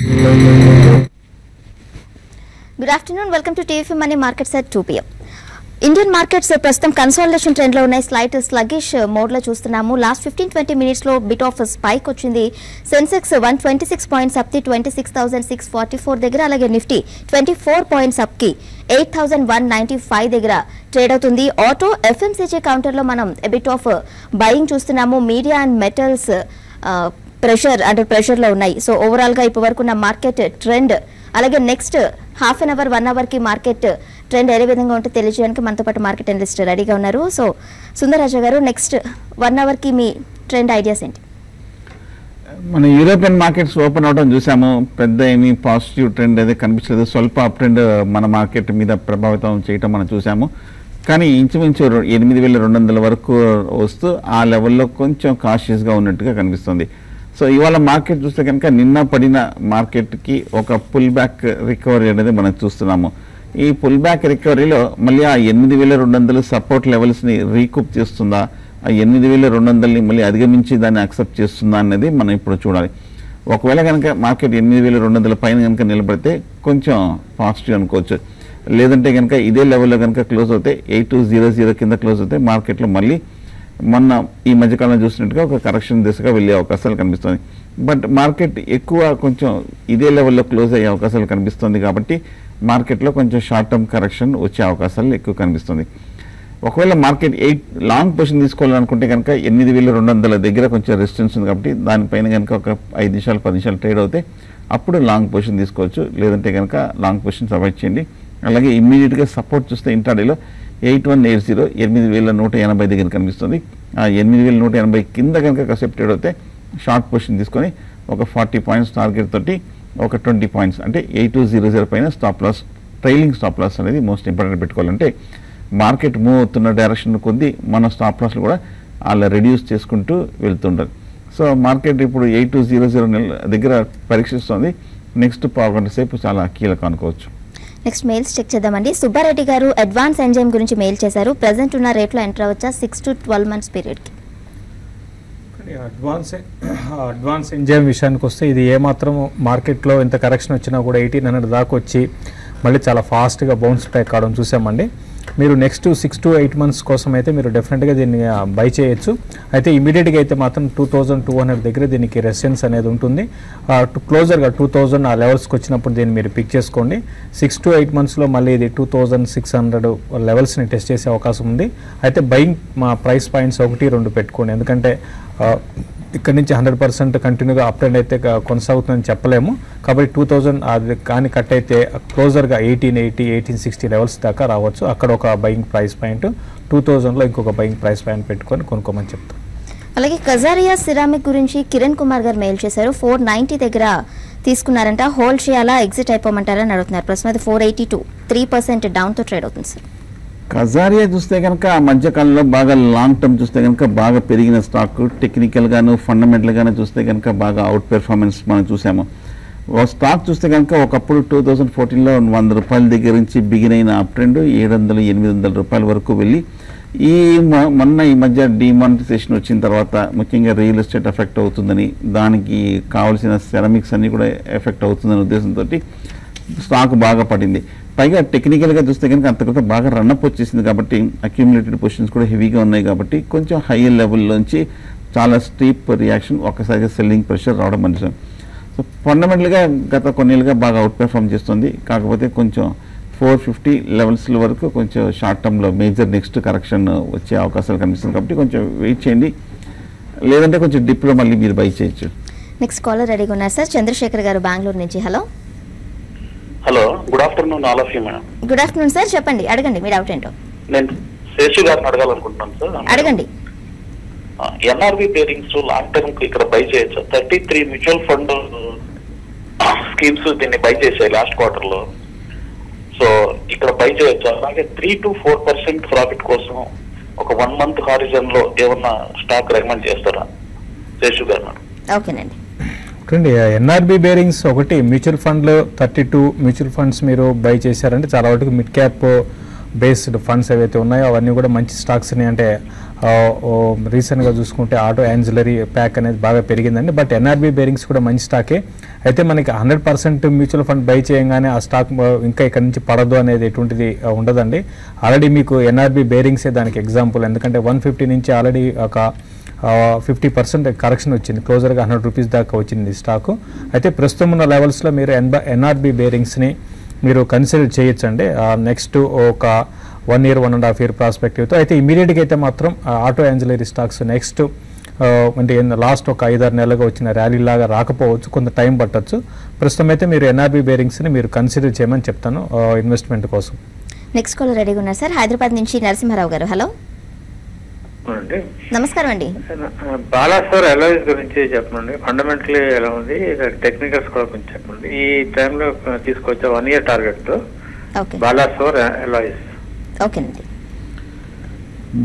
Good afternoon. Welcome to TVF Money Markets at 2 p.m. Indian markets ప్రస్తుతం consolidation trend లో ఉన్నాయి. Slight sluggish mode లో చూస్తున్నాము. Last 15-20 minutes లో బిట్ ఆఫ్ స్పైక్ వచ్చింది. సెన్సెక్స్ 126 పాయింట్స్ అప్ కి 26,644 దగ్గర, అలాగే నిఫ్టీ 24 పాయింట్స్ అప్ కి 8,195 దగ్గర ట్రేడ్ అవుతుంది. ఆటో ఎఫ్ఎంసీజీ కౌంటర్ లో మనం బిట్ ఆఫ్ బయింగ్ చూస్తున్నాము. Media and metals under pressure లో ఉన్నాయి. సో ఓవరాల్ గా ఇప్పటి వరకు ఉన్న మార్కెట్ ట్రెండ్, అలాగే next half an hour 1 hour కి మార్కెట్ ట్రెండ్ ఏ విధంగా ఉంటే తెలియజేయడానికి మనతో పాటు మార్కెట్ అనలిస్ట్ రెడీగా ఉన్నారు. సో సుందరరాజా గారు, నెక్స్ట్ 1 అవర్ కి మీ ట్రెండ్ ఐడియాస్ ఏంటి? మన యూరోపియన్ మార్కెట్స్ ఓపెన్ అవడం చూసాము. పెద్ద ఏమీ పాజిటివ్ ట్రెండ్ అయితే కనిపించలేదు. స్వల్ప అప్ ట్రెండ్ మన మార్కెట్ మీద ప్రభావితం చేయటం మనం చూసాము. కానీ ఇంచుమించు 8,200 వరకు వస్తూ ఆ లెవెల్లో కొంచెం కాషియస్గా ఉన్నట్టుగా కనిపిస్తుంది. సో ఇవాళ మార్కెట్ చూస్తే కనుక నిన్న పడిన మార్కెట్కి ఒక పుల్ బ్యాక్ రికవరీ అనేది మనం చూస్తున్నాము. ఈ పుల్ బ్యాక్ రికవరీలో మళ్ళీ ఆ 8,200 సపోర్ట్ లెవెల్స్ని రీకూప్ చేస్తుందా, ఆ 8,200ని మళ్ళీ అధిగమించి దాన్ని యాక్సెప్ట్ చేస్తుందా అనేది మనం ఇప్పుడు చూడాలి. ఒకవేళ కనుక మార్కెట్ 8,200 పైన కనుక నిలబడితే కొంచెం పాజిటివ్ అనుకోవచ్చు. లేదంటే కనుక ఇదే లెవెల్లో కనుక క్లోజ్ అవుతే 8200 కింద క్లోజ్ అవుతే మార్కెట్లో మళ్ళీ మొన్న ఈ మధ్యకాలంలో చూసినట్టుగా ఒక కరెక్షన్ దిశగా వెళ్ళే అవకాశాలు కనిపిస్తుంది. బట్ మార్కెట్ ఎక్కువ కొంచెం ఇదే లెవెల్లో క్లోజ్ అయ్యే అవకాశాలు కనిపిస్తుంది. కాబట్టి మార్కెట్లో కొంచెం షార్ట్ టర్మ్ కరెక్షన్ వచ్చే అవకాశాలు ఎక్కువ కనిపిస్తుంది. ఒకవేళ మార్కెట్ లాంగ్ పొజిషన్ తీసుకోవాలనుకుంటే కనుక 8,200 దగ్గర కొంచెం రెసిస్టెన్స్ ఉంది. కాబట్టి దానిపైన కనుక ఒక 5 నిమిషాలు 10 నిమిషాలు ట్రేడ్ అవుతే అప్పుడు లాంగ్ పొజిషన్ తీసుకోవచ్చు. లేదంటే కనుక లాంగ్ పొజిషన్స్ అవాయిడ్ చేయండి. అలాగే ఇమ్మీడియట్గా సపోర్ట్ చూస్తే ఇంట్రాడేలో 8180 8,180 దగ్గర కనిపిస్తుంది. ఆ 8,180 కింద కనుక కాసేపు ట్రేడ్ అవుతే షార్ట్ పొజిషన్ తీసుకొని ఒక 40 పాయింట్స్ టార్గెట్ తోటి ఒక 20 పాయింట్స్ అంటే 8200 పైన stop loss, trailing stop loss అనేది మోస్ట్ ఇంపార్టెంట్ పెట్టుకోవాలంటే మార్కెట్ మూవ్ అవుతున్న డైరెక్షన్ కొద్దీ మన స్టాప్ లాస్లు కూడా అలా రెడ్యూస్ చేసుకుంటూ వెళ్తుంటారు. సో మార్కెట్ ఇప్పుడు 8200 దగ్గర పరీక్షిస్తుంది. నెక్స్ట్ పావుగంట సేపు చాలా కీలకం అనుకోవచ్చు. నెక్స్ట్ మెయిల్స్ చెక్ చేద్దామండి. సుబ్బారెడ్డి గారు అడ్వాన్స్ ఎంజైమ్ గురించి మెయిల్ చేశారు. ప్రెసెంట్ ఉన్న రేట్లో ఎంటర్ అవ్వచ్చా 6 to 12 months పీరియడ్కి? అడ్వాన్స్ ఎంజైమ్ విషయానికి వస్తే ఇది ఏమాత్రం మార్కెట్లో ఇంత కరెక్షన్ వచ్చినా కూడా 1800 దాకా వచ్చి మళ్ళీ చాలా ఫాస్ట్గా బౌన్స్ బ్యాక్ కావడం చూసామండి. మీరు నెక్స్ట్ 6 to 8 months కోసం అయితే మీరు డెఫినెట్గా దీన్ని బై చేయొచ్చు. అయితే ఇమీడియట్గా అయితే మాత్రం 2200 దగ్గర దీనికి రెసిస్టెన్స్ అనేది ఉంటుంది. క్లోజర్గా 2000 ఆ లెవెల్స్కి వచ్చినప్పుడు దీన్ని మీరు పిక్ చేసుకోండి. 6 to 8 monthsలో మళ్ళీ ఇది 2600 లెవెల్స్ని టెస్ట్ చేసే అవకాశం ఉంది. అయితే బయింగ్ మా ప్రైస్ పాయింట్స్ 1-2 పెట్టుకోండి. ఎందుకంటే ఇక్కడ నుంచి 100% కంటిన్యూగా అప్ ట్రెండ్ అయితే కొనసాగుతుందని చెప్పలేము. కాబట్టి 2000 అది కానీ కట్ అయితే క్లోజర్గా 1880, 1860 లెవెల్స్ దాకా రావచ్చు. అక్కడ ఒక బయింగ్ ప్రైస్ పాయింట్, 2000లో ఇంకొక బయింగ్ ప్రైస్ పాయింట్ పెట్టుకొని కొనుక్కోమని చెప్తాం. అలాగే కజారియా సిరామిక్ గురించి కిరణ్ కుమార్ గారు మెయిల్ చేశారు. 490 దగ్గర తీసుకున్నారంట, హోల్డ్ చేయాలా, ఎగ్జిట్ అయిపోమంటారని అడుగుతున్నారు. ప్రస్తుతం అది 482, 3% డౌన్తో ట్రేడ్ అవుతుంది సార్. కజారియా చూస్తే కనుక ఆ మధ్యకాలంలో బాగా లాంగ్ టర్మ్ చూస్తే కనుక బాగా పెరిగిన స్టాక్, టెక్నికల్గాను ఫండమెంటల్గాను చూస్తే కనుక బాగా అవుట్ పెర్ఫార్మెన్స్ మనం చూసాము. స్టాక్ చూస్తే కనుక ఒకప్పుడు 2014లో 100 రూపాయల దగ్గర నుంచి బిగిన్ అయిన అప్ ట్రెండ్ 700-800 రూపాయల వరకు వెళ్ళి మొన్న ఈ మధ్య డిమానిటైజేషన్ వచ్చిన తర్వాత ముఖ్యంగా రియల్ ఎస్టేట్ ఎఫెక్ట్ అవుతుందని, దానికి కావాల్సిన సెరామిక్స్ అన్నీ కూడా ఎఫెక్ట్ అవుతుందనే ఉద్దేశంతో స్టాక్ బాగా పడింది. పైగా టెక్నికల్గా చూస్తే కనుక అంతకంటే బాగా రన్అప్ వచ్చేసింది. కాబట్టి అక్యూములేటెడ్ పొజిషన్స్ కూడా హెవీగా ఉన్నాయి. కాబట్టి కొంచెం హైయర్ లెవెల్లోంచి చాలా స్టీప్ రియాక్షన్, ఒక్కసారిగా సెల్లింగ్ ప్రెషర్ రావడం మంచిది. సో ఫండమెంటల్గా గత కొన్నేళ్ళుగా బాగా అవుట్ పెర్ఫార్మ్ చేస్తుంది. కాకపోతే కొంచెం 450 లెవెల్స్ వరకు కొంచెం షార్ట్ టర్మ్లో మేజర్ నెక్స్ట్ కరెక్షన్ వచ్చే అవకాశాలు కనిపిస్తుంది. కాబట్టి కొంచెం వెయిట్ చేయండి. లేదంటే కొంచెం డిప్లో మళ్ళీ మీరు బై చేయొచ్చు. నెక్స్ట్ కాలర్ రెడీగా ఉన్నారు సార్. చంద్రశేఖర్ గారు బెంగళూరు నుంచి. Hello hello, good afternoon all of you madam. Good afternoon sir, చెప్పండి, అడగండి మీ డౌట్ ఏంటో. నేను శేషు గారిని అడగాలనుకుంటున్నాను సార్. అడగండి. ఎన్ఆర్బి పేరింగ్స్ లాంగ్ టర్మ్ ఇక్కడ బై చేయొచ్చు. 33 మ్యూచువల్ ఫండ్ స్కీమ్స్ దీన్ని బై చేశాయి లాస్ట్ క్వార్టర్ లో. సో ఇక్కడ బై చేయొచ్చు. అలాగే 3 to 4% ప్రాఫిట్ కోసం ఒక 1 month హారిజన్ లో ఏమన్నా స్టాక్ రికమెండ్ చేస్తారా శేషు గారు? ఓకేనండి. చూడండి, ఎన్ఆర్బి బేరింగ్స్ ఒకటి మ్యూచువల్ ఫండ్లో 32 మ్యూచువల్ ఫండ్స్ మీరు బై చేశారంటే చాలా వరకు మిడ్ క్యాప్ బేస్డ్ ఫండ్స్ ఏవైతే ఉన్నాయో అవన్నీ కూడా మంచి స్టాక్స్ని అంటే రీసెంట్గా చూసుకుంటే ఆటో యాన్జిలరీ ప్యాక్ అనేది బాగా పెరిగిందండి. బట్ ఎన్ఆర్బీ బేరింగ్స్ కూడా మంచి స్టాకే. అయితే మనకి 100% మ్యూచువల్ ఫండ్ బై చేయగానే ఆ స్టాక్ ఇంకా ఇక్కడ నుంచి పడదు అనేది ఎటువంటిది ఉండదండి. ఆల్రెడీ మీకు ఎన్ఆర్బీ బేరింగ్సే దానికి ఎగ్జాంపుల్. ఎందుకంటే 150 నుంచి ఆల్రెడీ ఒక 50% కరెక్షన్ వచ్చింది, క్లోజర్గా 100 రూపీస్ దాకా వచ్చింది స్టాకు. అయితే ప్రస్తుతం ఉన్న లెవెల్స్లో మీరు ఎన్ఆర్బీ బేరింగ్స్ని మీరు కన్సిడర్ చేయొచ్చండి నెక్స్ట్ ఒక 1 year 1.5 year ప్రాస్పెక్టివ్తో. అయితే ఇమీడియట్గా అయితే మాత్రం ఆటో యాన్జిలరీ స్టాక్స్ నెక్స్ట్ అంటే లాస్ట్ ఒక 5-6 నెలలుగా వచ్చిన ర్యాలీ లాగా రాకపోవచ్చు, కొంత టైం పట్టచ్చు. ప్రస్తుతం అయితే మీరు ఎన్ఆర్బీ బేరింగ్స్ని మీరు కన్సిడర్ చేయమని చెప్తాను ఇన్వెస్ట్మెంట్ కోసం. నెక్స్ట్ కాల్ రెడీగా ఉన్నారు సార్, హైదరాబాద్ నుంచి నరసింహారావు గారు. హలో, నమస్కారం అండి. బాలాసోర్ ఎలాయిస్ గురించి చెప్పండి, ఫండమెంటలీ ఎలా ఉంది, టెక్నికల్స్ కూడా కొంచెం చెప్పండి. ఈ టైంలో తీసుకొచ్చా 1 year టార్గెట్ తో బాలాసోర్ ఎలాయిస్. ఓకేనండి.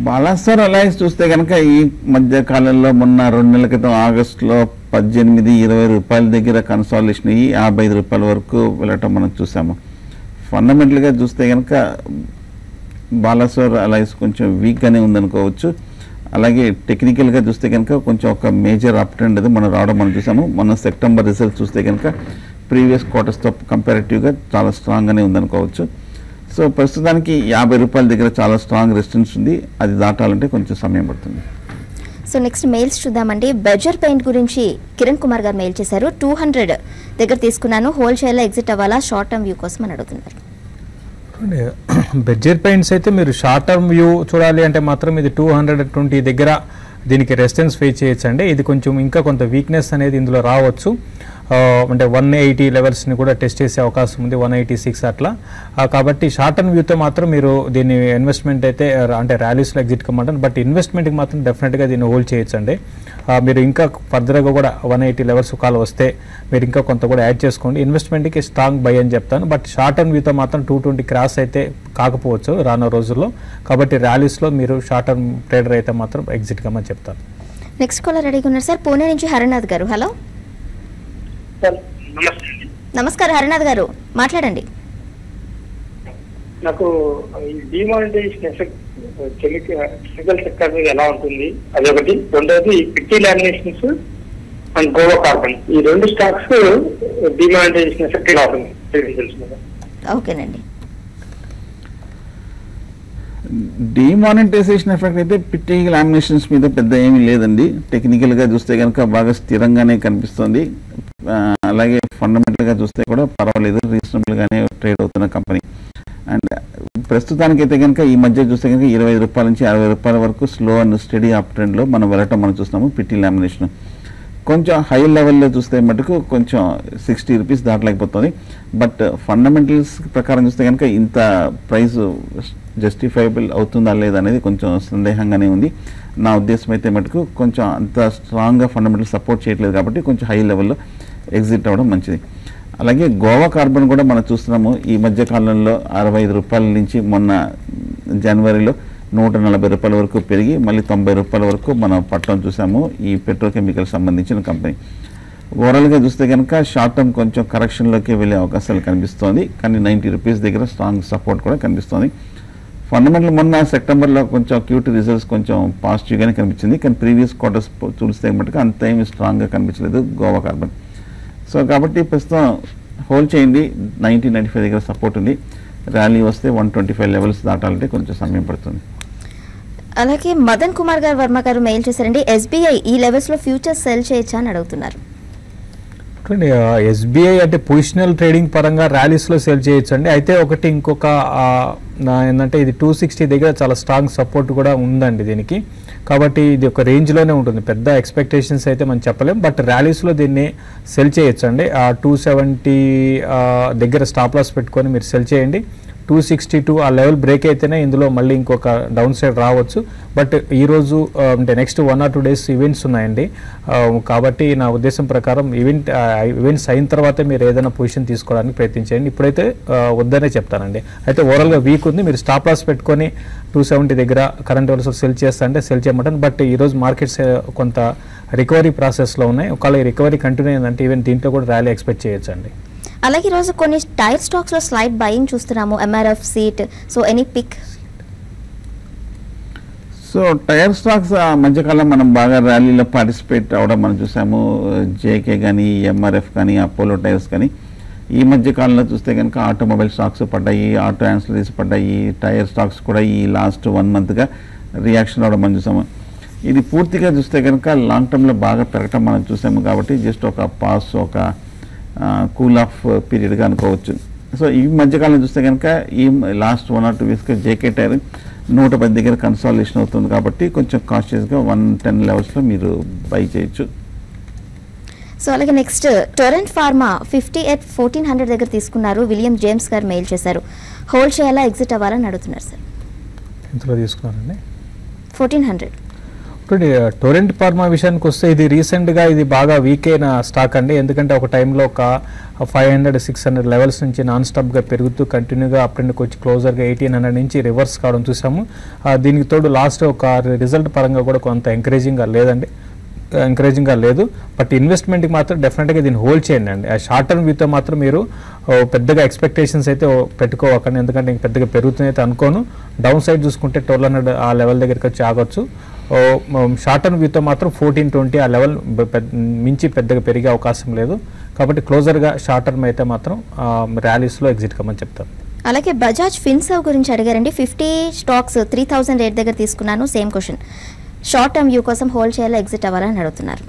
బాలాసోర్ అలయన్స్ చూస్తే కనుక ఈ మధ్య కాలంలో మొన్న 2 నెలల క్రితం ఆగస్టులో 18-20 రూపాయల దగ్గర కన్సాలిడేషన్ అయ్యి 55 రూపాయల వరకు వెళ్ళటం మనం చూసాము. ఫండమెంటల్గా చూస్తే కనుక బాలాసోర్ అలయన్స్ కొంచెం వీక్గానే ఉందనుకోవచ్చు. అలాగే టెక్నికల్గా చూస్తే కనుక కొంచెం ఒక మేజర్ అప్ ట్రెండ్ అది మనం రావడం మనం చూసాము. మన సెప్టెంబర్ రిజల్ట్స్ చూస్తే కనుక ప్రీవియస్ క్వార్టర్స్తో కంపారిటివ్గా చాలా స్ట్రాంగ్గానే ఉందనుకోవచ్చు. సో ప్రస్తుతానికి 50 రూపాయల దగ్గర చాలా స్ట్రాంగ్ రెసిస్టెన్స్ ఉంది, అది దాటాలంటే కొంచెం సమయం పడుతుంది. సో నెక్స్ట్ మెయిల్స్ చూద్దామండి. బెర్జర్ పెయింట్ గురించి కిరణ్ కుమార్ గారు మెయిల్ చేశారు. 200 దగ్గర తీసుకున్నాను, హోల్సేల్లో ఎగ్జిట్ అవ్వాలా, షార్ట్ టర్మ్ వ్యూ కోసం అని అడుగుతున్నారు. బెర్జర్ పెయింట్స్ అయితే మీరు షార్ట్ టర్మ్ వ్యూ చూడాలి అంటే మాత్రం ఇది 220 దగ్గర దీనికి రెసిస్టెన్స్ ఫేస్ చేయొచ్చండి. ఇది కొంచెం ఇంకా కొంత వీక్నెస్ అనేది ఇందులో రావచ్చు. అంటే 180 లెవెల్స్ని కూడా టెస్ట్ చేసే అవకాశం ఉంది, 186 అట్లా. కాబట్టి షార్ట్ టర్మ్ వ్యూతో మాత్రం మీరు దీన్ని ఇన్వెస్ట్మెంట్ అయితే అంటే ర్యాలీస్లో ఎగ్జిట్ కమ్మంటారు. బట్ ఇన్వెస్ట్మెంట్కి మాత్రం డెఫినెట్గా దీన్ని హోల్డ్ చేయొచ్చండి. మీరు ఇంకా ఫర్దర్గా కూడా 180 లెవెల్స్ కాల్ వస్తే మీరు ఇంకా కొంత కూడా యాడ్ చేసుకోండి. ఇన్వెస్ట్మెంట్కి స్ట్రాంగ్ బై అని చెప్తాను. బట్ షార్ట్ టర్మ్ వ్యూతో మాత్రం 220 క్రాస్ అయితే కాకపోవచ్చు రానున్న రోజుల్లో. కాబట్టి ర్యాలీస్లో మీరు షార్ట్ టర్మ్ ట్రేడర్ అయితే మాత్రం ఎగ్జిట్ కమ్మని చెప్తాను. నెక్స్ట్ కాలర్ రెడీగా ఉన్నారు సార్, పూణే నుంచి హరినాథ్ గారు. హలో, నమస్కారం హరినాథ్ గారు, మాట్లాడండి. నాకు డిమానిటైజేషన్ ఎఫెక్ట్ కెమికల్ సెక్టర్ మీద ఎలా ఉంటుంది అదొకటి. రెండోది పిట్టి లామినేషన్స్ అండ్ గోవా కార్బన్, ఈ 2 స్టాక్స్ డిమానిటైజేషన్ ఎఫెక్ట్ ఎలా ఉంటుంది? ఓకేనండి. డిమానిటైజేషన్ ఎఫెక్ట్ అయితే పిట్టి లామినేషన్స్ మీద పెద్ద ఏమీ లేదండి. టెక్నికల్గా చూస్తే కనుక బాగా స్థిరంగానే కనిపిస్తుంది. అలాగే ఫండమెంటల్గా చూస్తే కూడా పర్వాలేదు, రీజనబుల్గానే ట్రేడ్ అవుతున్న కంపెనీ. అండ్ ప్రస్తుతానికైతే కనుక ఈ మధ్య చూస్తే కనుక 25 రూపాయల నుంచి 60 రూపాయల వరకు స్లో అండ్ స్టడీ అప్ ట్రెండ్లో మనం వెళ్ళటం మనం చూస్తున్నాము. పిట్టి లామినేషన్ కొంచెం హై లెవెల్లో చూస్తే మటుకు కొంచెం 60 రూపీస్ దాటలేకపోతుంది. బట్ ఫండమెంటల్స్ ప్రకారం చూస్తే కనుక ఇంత ప్రైస్ జస్టిఫైబుల్ అవుతుందా లేదా అనేది కొంచెం సందేహంగానే ఉంది. నా ఉద్దేశం అయితే మటుకు కొంచెం అంత స్ట్రాంగ్గా ఫండమెంటల్ సపోర్ట్ చేయట్లేదు కాబట్టి కొంచెం హై లెవెల్లో ఎగ్జిట్ అవ్వడం మంచిది. అలాగే గోవా కార్బన్ కూడా మనం చూస్తున్నాము. ఈ మధ్య కాలంలో 65 రూపాయల నుంచి మొన్న జనవరిలో 140 రూపాయల వరకు పెరిగి మళ్ళీ 90 రూపాయల వరకు మనం పట్టడం చూసాము. ఈ పెట్రోకెమికల్ సంబంధించిన కంపెనీ ఓవరాల్గా చూస్తే కనుక షార్ట్ టర్మ్ కొంచెం కరెక్షన్లోకి వెళ్ళే అవకాశాలు కనిపిస్తోంది. కానీ 90 రూపీస్ దగ్గర స్ట్రాంగ్ సపోర్ట్ కూడా కనిపిస్తోంది. ఫండమెంటల్ మొన్న సెప్టెంబర్లో కొంచెం క్యూటీ రిజల్ట్స్ కొంచెం పాజిటివ్గానే కనిపించింది. కానీ ప్రీవియస్ క్వార్టర్స్ చూస్తే మటుకు అంత ఏమి స్ట్రాంగ్గా కనిపించలేదు గోవా కార్బన్. సో కాబట్టి ప్రస్తుతం హోల్డ్ చేయండి. 90-95 దగ్గర సపోర్ట్ ఉంది. ర్యాలీ వస్తే 125 లెవెల్స్ దాటాలంటే కొంచెం సమయం పడుతుంది. అలాగే మదన్ కుమార్ గారు వర్మ గారు మెయిల్ చేశారండి. ఎస్బీఐ ఈ లెవెల్స్లో ఫ్యూచర్స్ సెల్ చేయొచ్చా అని అడుగుతున్నారు. ఎస్బీఐ అంటే పొజిషనల్ ట్రేడింగ్ పరంగా ర్యాలీస్లో సేల్ చేయొచ్చు అండి. అయితే ఒకటి ఇంకొక ఏంటంటే ఇది 260 దగ్గర చాలా స్ట్రాంగ్ సపోర్ట్ కూడా ఉందండి దీనికి. కాబట్టి ఇది ఒక రేంజ్లోనే ఉంటుంది, పెద్ద ఎక్స్పెక్టేషన్స్ అయితే మనం చెప్పలేం. బట్ ర్యాలీస్లో దీన్ని సెల్ చేయొచ్చు అండి. 270 దగ్గర స్టాప్ లాస్ పెట్టుకొని మీరు సెల్ చేయండి. 262 ఆ లెవెల్ బ్రేక్ అయితేనే ఇందులో మళ్ళీ ఇంకొక డౌన్ సైడ్ రావచ్చు. బట్ ఈరోజు అంటే నెక్స్ట్ 1 or 2 days ఈవెంట్స్ ఉన్నాయండి. కాబట్టి నా ఉద్దేశం ప్రకారం ఈవెంట్స్ అయిన తర్వాతే మీరు ఏదైనా పొజిషన్ తీసుకోవడానికి ప్రయత్నించండి. ఇప్పుడైతే వద్దనే చెప్తానండి. అయితే ఓవరాల్గా వీక్ ఉంది, మీరు స్టాప్ లాస్ పెట్టుకొని 270 దగ్గర కరెంట్ లెవెల్స్ సెల్ చేస్తా అంటే సెల్ చేయమంటాను. బట్ ఈరోజు మార్కెట్స్ కొంత రికవరీ ప్రాసెస్లో ఉన్నాయి. ఒకవేళ ఈ రికవరీ కంటిన్యూ అయిందంటే ఈవెన్ దీంట్లో కూడా ర్యాలీ ఎక్స్పెక్ట్ చేయొచ్చు అండి. అలాగే ఈరోజు కొన్ని టైర్ స్టాక్స్ లో స్లైడ్ బయింగ్ చూస్తున్నాము, MRF, CEAT. So any pick? So tyre stocks ఆ మధ్యకాలం మనం బాగా ర్యాలీలో పార్టిసిపేట్ అవడం మనం చూసాము. జేకే కానీ, ఎంఆర్ఎఫ్ కానీ, అపోలో టైర్స్ కానీ. ఈ మధ్య కాలంలో చూస్తే కనుక ఆటోమొబైల్ స్టాక్స్ పడ్డాయి, ఆటో యాన్సిలరీస్ పడ్డాయి, టైర్ స్టాక్స్ కూడా ఈ లాస్ట్ 1 మంత్గా రియాక్షన్ అవడం మనం చూసాము. ఇది పూర్తిగా చూస్తే కనుక లాంగ్ టర్మ్లో బాగా పెరగటం మనం చూసాము కాబట్టి జస్ట్ ఒక పాస్, ఒక కూల్ ఆఫ్ పీరియడ్గా అనుకోవచ్చు. సో ఈ మధ్యకాలంలో చూస్తే కనుక ఈ లాస్ట్ 1 or 2 వీక్స్గా జేకే టైర్ 110 దగ్గర కన్సాలిడేషన్ అవుతుంది కాబట్టి కొంచెం కాన్షియస్గా 110 లెవెల్స్లో మీరు బై చేయొచ్చు. సో అలాగే నెక్స్ట్ టొరెంట్ ఫార్మా 50 at 1400 దగ్గర తీసుకున్నారు. విలియం జేమ్స్ గారు మెయిల్ చేశారు, హోల్డ్ చేయాలా, ఎగ్జిట్ అవ్వాలని అడుగుతున్నారు సార్. ఎంతలో తీసుకున్నారండి? 1400. టొరెంట్ ఫార్మా విషయానికి వస్తే ఇది రీసెంట్గా ఇది బాగా వీక్ అయిన స్టాక్ అండి. ఎందుకంటే ఒక టైంలో ఒక 500-600 లెవెల్స్ నుంచి నాన్ స్టాప్గా పెరుగుతూ కంటిన్యూగా అప్పటికి వచ్చి క్లోజర్గా 1800 నుంచి రివర్స్ కావడం చూసాము. దీనికి తోడు లాస్ట్ ఒక రిజల్ట్ పరంగా కూడా కొంత ఎంకరేజింగ్గా లేదు. బట్ ఇన్వెస్ట్మెంట్కి మాత్రం డెఫినెట్గా దీన్ని హోల్డ్ చేయండి అండి. ఆ షార్ట్ టర్మ్ వ్యూతో మాత్రం మీరు పెద్దగా ఎక్స్పెక్టేషన్స్ అయితే పెట్టుకోవకండి, ఎందుకంటే ఇంక పెద్దగా పెరుగుతుంది అయితే అనుకోను. డౌన్ సైడ్ చూసుకుంటే 1200 ఆ లెవెల్ దగ్గరికి వచ్చి ఆగొచ్చు. షార్ట్ టర్మ్ వ్యూతో మాత్రం 1420 ఆ లెవెల్ మించి పెద్దగా పెరిగే అవకాశం లేదు. కాబట్టి క్లోజర్గా షార్ట్ టర్మ్ అయితే మాత్రం ర్యాలీస్లో ఎగ్జిట్ కమ్మని చెప్తాను. అలాగే బజాజ్ ఫిన్సర్వ్ గురించి అడిగారండి. 50 స్టాక్స్ 3000 రేట్ దగ్గర తీసుకున్నాను. Same question, short term view కోసం హోల్డ్ చేయాలా, ఎగ్జిట్ అవ్వాలని అడుగుతున్నారు.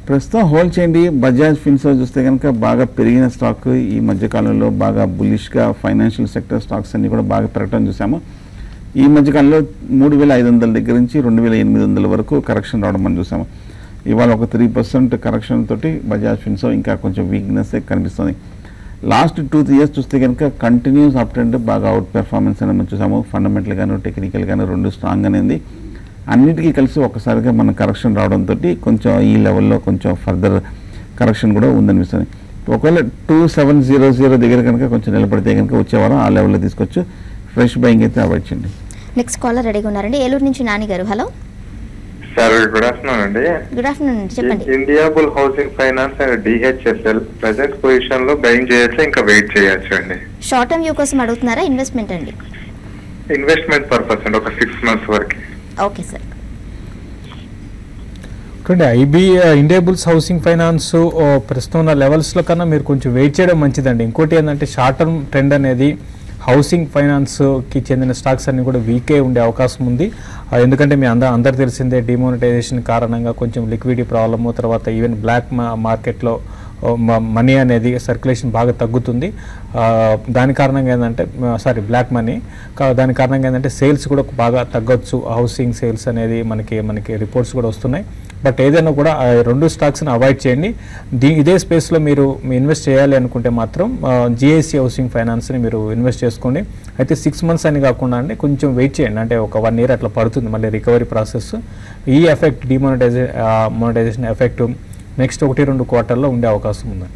ప్రస్తుతం హోల్డ్ చేయండి. బజాజ్ ఫిన్సర్వ్ చూస్తే కనుక బాగా పెరిగిన స్టాక్. ఈ మధ్యకాలంలో బాగా బులిష్గా ఫైనాన్షియల్ సెక్టర్ స్టాక్స్ అన్ని కూడా బాగా పెరగడం చూసాము. ఈ మధ్యకాలంలో 3500 దగ్గర నుంచి 2800 వరకు కరెక్షన్ రావడం మనం చూసాము. ఇవాళ ఒక 3% కరెక్షన్ తోటి బజాజ్ ఫిన్సర్వ్ ఇంకా కొంచెం వీక్నెస్ కనిపిస్తుంది. లాస్ట్ 2-3 ఇయర్స్ చూస్తే కనుక కంటిన్యూస్ అప్ ట్రెండ్, బాగా అవుట్ పెర్ఫార్మెన్స్ అని మనం చూసాము. ఫండమెంటల్ గాను టెక్నికల్ గాను 2 స్ట్రాంగ్గానే ఉంది. అన్నిటికీ కలిసి ఒక్కసారిగా మన కరెక్షన్ రావడంతో కొంచెం ఈ లెవెల్లో కొంచెం ఫర్దర్ కరెక్షన్ కూడా ఉందనిపిస్తుంది. ఒకవేళ 2700 దగ్గర కనుక కొంచెం నిలబడితే కనుక వచ్చేవారం ఆ లెవెల్లో తీసుకొచ్చు. ఫ్రెష్ బయింగ్ అయితే అవాయిడ్ చేయండి. నెక్స్ట్ కాలర్ రెడీగా ఉన్నారండి, ఏలూరు నుంచి నాని గారు. హలో సార్, గుడ్ ఆఫ్టర్నూన్ అండి. గుడ్ ఆఫ్టర్నూన్ అండి, చెప్పండి. Indiabull housing finance and DHFL present position లో బయింగ్ చేయొచ్చు, ఇంకా వెయిట్ చేయొచ్చు అండి? షార్ట్ టర్మ్ వ్యూ కోసం అడుగుతున్నారా, ఇన్వెస్ట్మెంట్ అండి? ఇన్వెస్ట్మెంట్ పర్పస్ అండి, ఒక 6 months వరకు. Okay sir. IB Indiabulls housing finance ప్రస్తుతం ఉన్న లెవెల్స్లో కన్నా మీరు కొంచెం వెయిట్ చేయడం మంచిదండి. ఇంకోటి ఏంటంటే షార్ట్ టర్మ్ ట్రెండ్ అనేది హౌసింగ్ ఫైనాన్స్కి చెందిన స్టాక్స్ అన్ని కూడా వీకే ఉండే అవకాశం ఉంది. ఎందుకంటే మీ అందరు తెలిసిందే డిమానిటైజేషన్ కారణంగా కొంచెం లిక్విడిటీ ప్రాబ్లము, తర్వాత ఈవెన్ బ్లాక్ మార్కెట్లో మనీ అనేది సర్క్యులేషన్ బాగా తగ్గుతుంది. దాని కారణంగా ఏంటంటే బ్లాక్ మనీ దాని కారణంగా ఏంటంటే సేల్స్ కూడా బాగా తగ్గొచ్చు. హౌసింగ్ సేల్స్ అనేది మనకి రిపోర్ట్స్ కూడా వస్తున్నాయి. బట్ ఏదైనా కూడా 2 స్టాక్స్ని అవాయిడ్ చేయండి. ఇదే స్పేస్లో మీరు ఇన్వెస్ట్ చేయాలి అనుకుంటే మాత్రం జిఐసి హౌసింగ్ ఫైనాన్స్ని మీరు ఇన్వెస్ట్ చేసుకోండి. అయితే 6 months అని కాకుండా అండి కొంచెం వెయిట్ చేయండి, అంటే ఒక 1 year అట్లా పడుతుంది మళ్ళీ రికవరీ ప్రాసెస్. ఈ ఎఫెక్ట్ డిమానిటైజేషన్ ఎఫెక్ట్ నెక్స్ట్ 1-2 quarterలో ఉండే అవకాశం ఉందండి.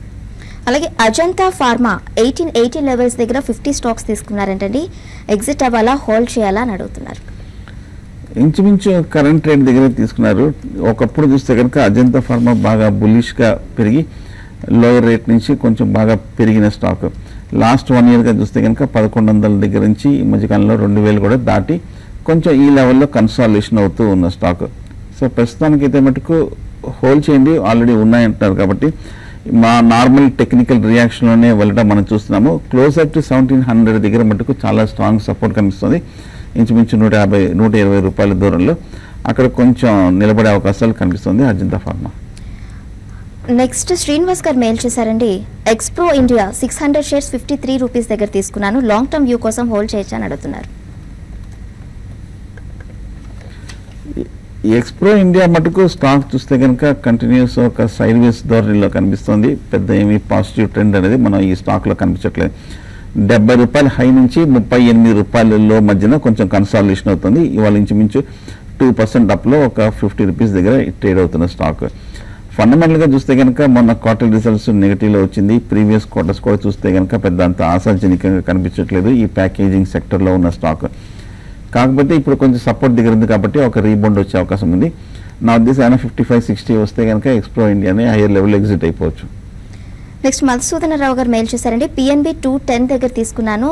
అలాగే అజంతా ఫార్మా 1880 లెవెల్స్ దగ్గర 50 స్టాక్స్ తీసుకున్నారంటండి, ఎగ్జిట్ అవ్వాలా, హోల్డ్ చేయాలా అని అడుగుతున్నారు. ఇంచుమించు కరెంట్ రేట్ దగ్గర తీసుకున్నారు. ఒకప్పుడు చూస్తే కనుక అజంతా ఫార్మా బాగా బులిష్గా పెరిగి లోయర్ రేట్ నుంచి కొంచెం బాగా పెరిగిన స్టాక్. లాస్ట్ 1 yearగా చూస్తే కనుక 1100 దగ్గర నుంచి ఈ మధ్యకాలంలో 2000 కూడా దాటి కొంచెం ఈ లెవెల్లో కన్సాలిడేషన్ అవుతూ ఉన్న స్టాక్. సో ప్రస్తుతానికైతే మటుకు హోల్డ్ చేయండి, ఆల్రెడీ ఉన్నాయంటున్నారు కాబట్టి మా నార్మల్ టెక్నికల్ రియాక్షన్లోనే వెళ్ళడం మనం చూస్తున్నాము. క్లోజర్ టు 1700 దగ్గర మటుకు చాలా స్ట్రాంగ్ సపోర్ట్ కనిపిస్తుంది. ఇంచుమించు 150-120 రూపాయల దూరంలో అక్కడ కొంచెం నిలబడే అవకాశాలు కనిపిస్తుంది అజంతా ఫార్మా. నెక్స్ట్ శ్రీనివాస్ గారు మెయిల్ చేశారండి, ఎక్స్ప్రో ఇండియా 600 షేర్స్ 53 రూపీస్ దగ్గర తీసుకున్నాను, లాంగ్ టర్మ్ వ్యూ కోసం హోల్డ్ చేయొచ్చు అని అడుగుతున్నారు. ఎక్స్ప్రో ఇండియా మటుకు స్టాక్ చూస్తే కనుక కంటిన్యూస్ ఒక సైడ్ వేస్ ధోరణిలో కనిపిస్తుంది. పెద్ద ఏమీ పాజిటివ్ ట్రెండ్ అనేది మనం ఈ స్టాక్లో కనిపించట్లేదు. 70 రూపాయల హై నుంచి 38 రూపాయలలో మధ్యన కొంచెం కన్సాలిడేషన్ అవుతుంది. ఇవాళ ఇంచుమించు 2% అప్లో ఒక 50 రూపీస్ దగ్గర ట్రేడ్ అవుతున్న స్టాక్. ఫండమెంటల్గా చూస్తే కనుక మొన్న క్వార్టర్ రిజల్ట్స్ నెగిటివ్లో వచ్చింది. ప్రీవియస్ క్వార్టర్స్ కూడా చూస్తే కనుక పెద్ద అంత ఆశాజనకంగా కనిపించట్లేదు ఈ ప్యాకేజింగ్ సెక్టర్లో ఉన్న స్టాక్. కాకపోతే ఇప్పుడు కొంచెం సపోర్ట్ దగ్గర ఉంది కాబట్టి ఒక రీబౌండ్ వచ్చే అవకాశం ఉంది. నా ఉద్దేశం 55-60 వస్తే కనుక ఎక్స్ప్రో ఇండియాని హైయర్ లెవెల్ ఎగ్జిట్ అయిపోవచ్చు. నెక్స్ట్ మధుసూదన రావు గారు మెయిల్ చేశారండి. పిఎన్బి 210 దగ్గర తీసుకున్నాను,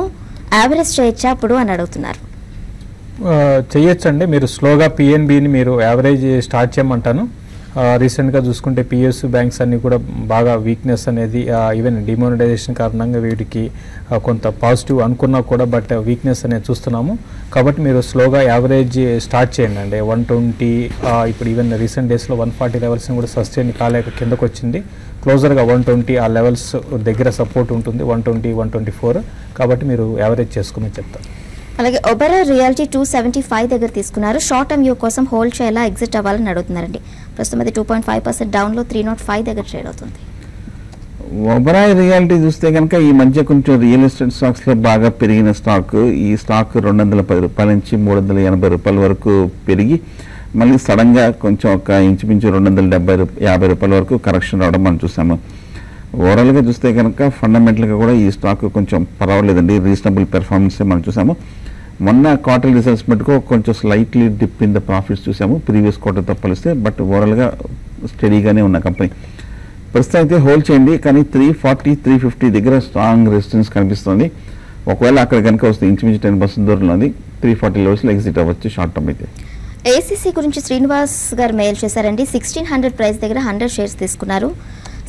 యావరేజ్ చేయొచ్చా అప్పుడు అని అడుగుతున్నారు. చేయొచ్చండి. మీరు స్లోగా పిఎన్బిని మీరు యావరేజ్ స్టార్ట్ చేయమంటాను. రీసెంట్గా చూసుకుంటే పిఎస్యు బ్యాంక్స్ అన్నీ కూడా బాగా వీక్నెస్ అనేది ఈవెన్ డిమానిటైజేషన్ కారణంగా వీటికి కొంత పాజిటివ్ అనుకున్నా కూడా బట్ వీక్నెస్ అనేది చూస్తున్నాము. కాబట్టి మీరు స్లోగా యావరేజ్ స్టార్ట్ చేయండి అండి. 120 ఇప్పుడు ఈవెన్ రీసెంట్ డేస్లో 140 లెవెల్స్ని కూడా సస్టైన్ కాలేక కిందకు వచ్చింది. క్లోజర్గా 120 ఆ లెవెల్స్ దగ్గర సపోర్ట్ ఉంటుంది, 120, 124. కాబట్టి మీరు యావరేజ్ చేసుకోమని చెప్తారు. అలాగే ఒబెరా రియాలిటీ 275 దగ్గర తీసుకున్నారు, షార్ట్ టర్మ్ వ్యూ కోసం హోల్డ్ చేయాలా ఎగ్జిట్ అవ్వాలని అడుగుతున్నారండి. ప్రస్తుతం అది 2.5% డౌన్లో 305 దగ్గర ట్రేడ్ అవుతుంది. ఒబెరాయ్ రియాలిటీ చూస్తే కనుక ఈ మధ్య కొంచెం రియల్ ఎస్టేట్ స్టాక్స్లో బాగా పెరిగిన స్టాక్. ఈ స్టాక్ 210 రూపాయల నుంచి 380 రూపాయల వరకు పెరిగి మళ్ళీ సడన్గా కొంచెం ఒక ఇంచుమించు 250 రూపాయల వరకు కరెక్షన్ రావడం మనం చూసాము. ఓవరాల్గా చూస్తే కనుక ఫండమెంటల్గా కూడా ఈ స్టాక్ కొంచెం పర్వాలేదండి, రీజనబుల్ పెర్ఫార్మెన్స్ మనం చూసాము. మొన్న క్వార్టర్ రిజల్ట్స్ మటుకు కొంచెం slightly dip in the profits చూసాము ప్రీవియస్ క్వార్టర్తో పోలిస్తే. బట్ ఓవరాల్గా స్టడీగానే ఉన్న కంపెనీ. ప్రస్తుతం అయితే హోల్డ్ చేయండి, కానీ 340, 350 దగ్గర స్ట్రాంగ్ రెసిస్టెన్స్ కనిపిస్తుంది. ఒకవేళ అక్కడ కనుక వస్తే ఇంచుమించు 10% దూరంలో ఉంది. 340 లెవెల్స్లో ఎగ్జిట్ అవ్వచ్చు షార్ట్ టర్మ్ అయితే. ఏసీసీ గురించి శ్రీనివాస్ గారు మెయిల్ చేశారండి. 1600 ప్రైస్ దగ్గర 100 షేర్స్ తీసుకున్నారు,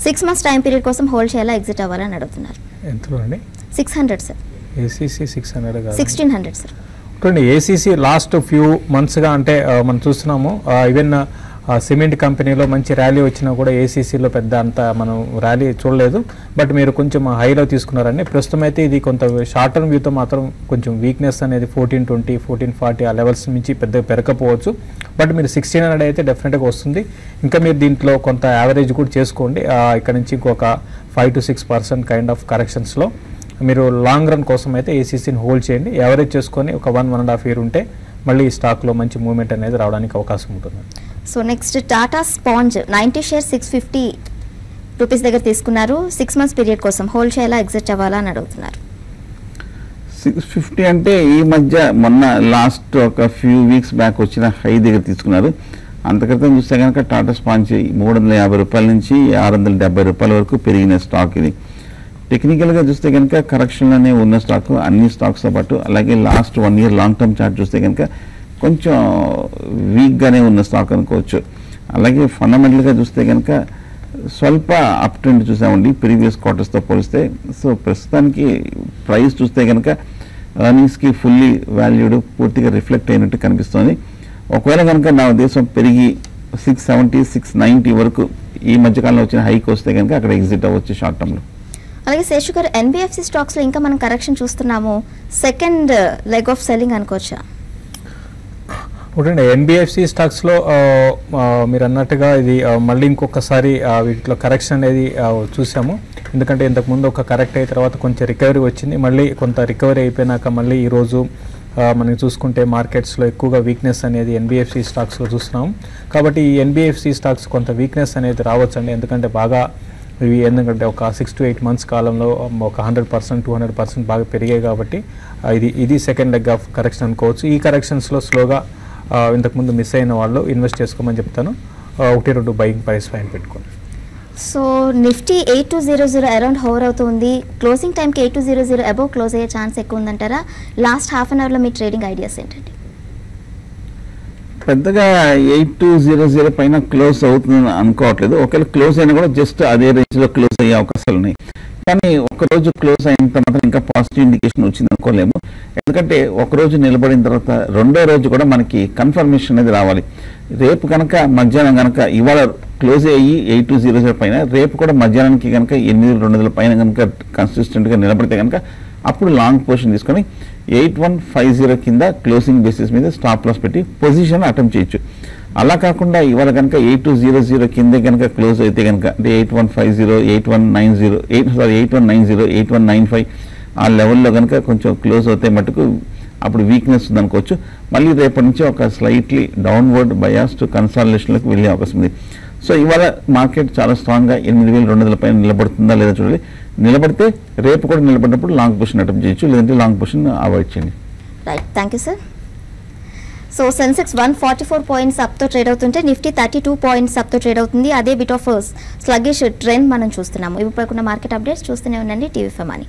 6 మంత్స్ టైం పీరియడ్ కోసం హోల్డ్ చేయాలా ఎగ్జిట్ అవ్వాలని అడుగుతున్నారు. ఎంతలో అండి? 600 సార్. ఏసీసీ 600 కాదు, 1600 సార్. చూడండి ఏసీసీ లాస్ట్ ఫ్యూ మంత్స్గా అంటే మనం చూస్తున్నాము ఈవెన్ సిమెంట్ కంపెనీలో మంచి ర్యాలీ వచ్చినా కూడా ఏసీసీలో పెద్ద అంత మనం ర్యాలీ చూడలేదు. బట్ మీరు కొంచెం హైలో తీసుకున్నారండి. ప్రస్తుతం అయితే ఇది కొంత షార్ట్ టర్మ్ వ్యూతో మాత్రం కొంచెం వీక్నెస్ అనేది 1420, 1440 ఆ లెవెల్స్ నుంచి పెద్దగా పెరగకపోవచ్చు. బట్ మీరు 1600 అయితే డెఫినెట్గా వస్తుంది. ఇంకా మీరు దీంట్లో కొంత యావరేజ్ కూడా చేసుకోండి. ఇక్కడ నుంచి ఇంకొక 5 to 6% కైండ్ ఆఫ్ కరెక్షన్స్లో మీరు లాంగ్ రన్ కోసం అయితే ఏసీసీని హోల్డ్ చేయండి. యావరేజ్ చేసుకొని ఒక 1.5 year ఉంటే మళ్ళీ స్టాక్లో మంచి మూవ్మెంట్ అనేది రావడానికి అవకాశం ఉంటుంది. So next Tata sponge 90 share 650 rupees దగ్గర తీసుకున్నారు, 6 మంత్స్ పీరియడ్ కోసం హోల్డ్ చేయాలా ఎగ్జిట్ అవ్వాలా అని అడుగుతున్నారు. 650 అంటే ఈ మధ్య మొన్న లాస్ట్ ఒక ఫ్యూ వీక్స్ బ్యాక్ వచ్చిన హై దగ్గర తీసుకున్నారు. అంతక్రితం చూస్తే కనుక టాటా స్పాంజ్ 350 రూపాయల నుంచి 670 రూపాయల వరకు పెరిగిన స్టాక్ ఇది. టెక్నికల్గా చూస్తే కనుక కరెక్షన్లోనే ఉన్న స్టాక్ అన్ని స్టాక్స్తో పాటు. అలాగే last 1 year long term chart చూస్తే కనుక కొంచెం వీక్గానే ఉన్న స్టాక్ అనుకోవచ్చు. అలాగే ఫండమెంటల్గా చూస్తే కనుక స్వల్ప అప్ ట్రెండ్ చూసామండి ప్రీవియస్ క్వార్టర్స్తో పోలిస్తే. సో ప్రస్తుతానికి ప్రైస్ చూస్తే కనుక ఎర్నింగ్స్కి ఫుల్లీ వాల్యూడ్ పూర్తిగా రిఫ్లెక్ట్ అయినట్టు కనిపిస్తుంది. ఒకవేళ కనుక నా ఉద్దేశం పెరిగి 670, 690 వరకు ఈ మధ్యకాలంలో వచ్చిన హైక్ వస్తే కనుక అక్కడ ఎగ్జిట్ అవ్వచ్చు షార్ట్ టర్మ్లో. అలాగే శేషు గారు ఎన్బిఎఫ్సి స్టాక్స్లో ఇంకా మనం కరెక్షన్ చూస్తున్నాము, సెకండ్ లెగ్ ఆఫ్ సెల్లింగ్ అనుకోవచ్చా? ఒకటండి ఎన్బిఎఫ్సి స్టాక్స్లో మీరు అన్నట్టుగా ఇది మళ్ళీ ఇంకొకసారి వీటిలో కరెక్షన్ అనేది చూసాము. ఎందుకంటే ఇంతకుముందు ఒక కరెక్ట్ అయిన తర్వాత కొంచెం రికవరీ వచ్చింది. మళ్ళీ కొంత రికవరీ అయిపోయినాక మళ్ళీ ఈరోజు మనం చూసుకుంటే మార్కెట్స్లో ఎక్కువగా వీక్నెస్ అనేది ఎన్బిఎఫ్సి స్టాక్స్లో చూస్తున్నాం. కాబట్టి ఈ ఎన్బిఎఫ్సి స్టాక్స్ కొంత వీక్నెస్ అనేది రావచ్చండి. ఎందుకంటే బాగా ఇవి ఎందుకంటే ఒక 6 to 8 months కాలంలో ఒక 100%, 200% బాగా పెరిగాయి. కాబట్టి ఇది సెకండ్ లెగ్ ఆఫ్ కరెక్షన్ అనుకోవచ్చు. ఈ కరెక్షన్స్లో స్లోగా ఇంతకుముందు మిస్ అయిన వాళ్ళు ఇన్వెస్ట్ చేసుకోమని చెప్తాను. 1-2 బయింగ్ ప్రైస్ ఫైన్ పెట్టుకోండి. సో నిఫ్టీ 8200 అరౌండ్ హోవర్ అవుతుంది. క్లోజింగ్ టైంకి 8200 అబౌవ్ క్లోజ్ అయ్యే ఛాన్స్ ఎక్కువ ఉందంటారా? లాస్ట్ హాఫ్ అన్ అవర్లో మీ ట్రేడింగ్ ఐడియాస్ ఏంటండి? పెద్దగా 8200 పైన క్లోజ్ అవుతుందని అనుకోవట్లేదు. ఒకవేళ క్లోజ్ అయినా కూడా జస్ట్ అదే రేంజ్లో క్లోజ్ అయ్యే అవకాశాలు ఉన్నాయి. కానీ ఒకరోజు క్లోజ్ అయినంత మాత్రం ఇంకా పాజిటివ్ ఇండికేషన్ వచ్చింది అనుకోలేము. ఎందుకంటే ఒకరోజు నిలబడిన తర్వాత రెండో రోజు కూడా మనకి కన్ఫర్మేషన్ అనేది రావాలి. రేపు కనుక మధ్యాహ్నం కనుక ఇవాళ క్లోజ్ అయ్యి 8200 పైన రేపు కూడా మధ్యాహ్నానికి కనుక 8200 పైన కనుక కన్సిస్టెంట్గా నిలబడితే కనుక అప్పుడు లాంగ్ పొజిషన్ తీసుకొని 8150 కింద క్లోజింగ్ బేసిస్ మీద స్టాప్ లాస్ పెట్టి పొజిషన్ అటెంప్ట్ చేయొచ్చు. అలా కాకుండా ఇవాళ కనుక 8200 కింద కనుక క్లోజ్ అయితే కనుక అంటే 8150, 8190, 8195 ఆ లెవెల్లో కనుక కొంచెం క్లోజ్ అవుతే మటుకు అప్పుడు వీక్నెస్ ఉందనుకోవచ్చు. మళ్ళీ రేపటి నుంచి ఒక స్లైట్లీ డౌన్వర్డ్ బయాస్ టు కన్సాలిడేషన్లోకి వెళ్ళే అవకాశం ఉంది. సో ఇవాళ మార్కెట్ చాలా స్ట్రాంగ్గా 8200 పైన నిలబడుతుందా లేదా చూడాలి. నిలబడితే రేపు కూడా నిలబడినప్పుడు లాంగ్ పొజిషన్ అటెంప్ట్ చేయొచ్చు, లేదంటే లాంగ్ పొజిషన్ అవాయిడ్ చేయండి. Right, thank you sir. So Sensex 144 points అప్తో ట్రేడ్ అవుతుంటే నిఫ్టీ 32 పాయింట్స్ అప్తో ట్రేడ్ అవుతుంది. అదే బిట్ ఆఫ్ స్లగిష్ ట్రెండ్ మనం చూస్తున్నాము. ఇప్పుడు మార్కెట్ అప్డేట్స్ చూస్తూనే ఉండండి టీవీ ఫైవ్ మనీ.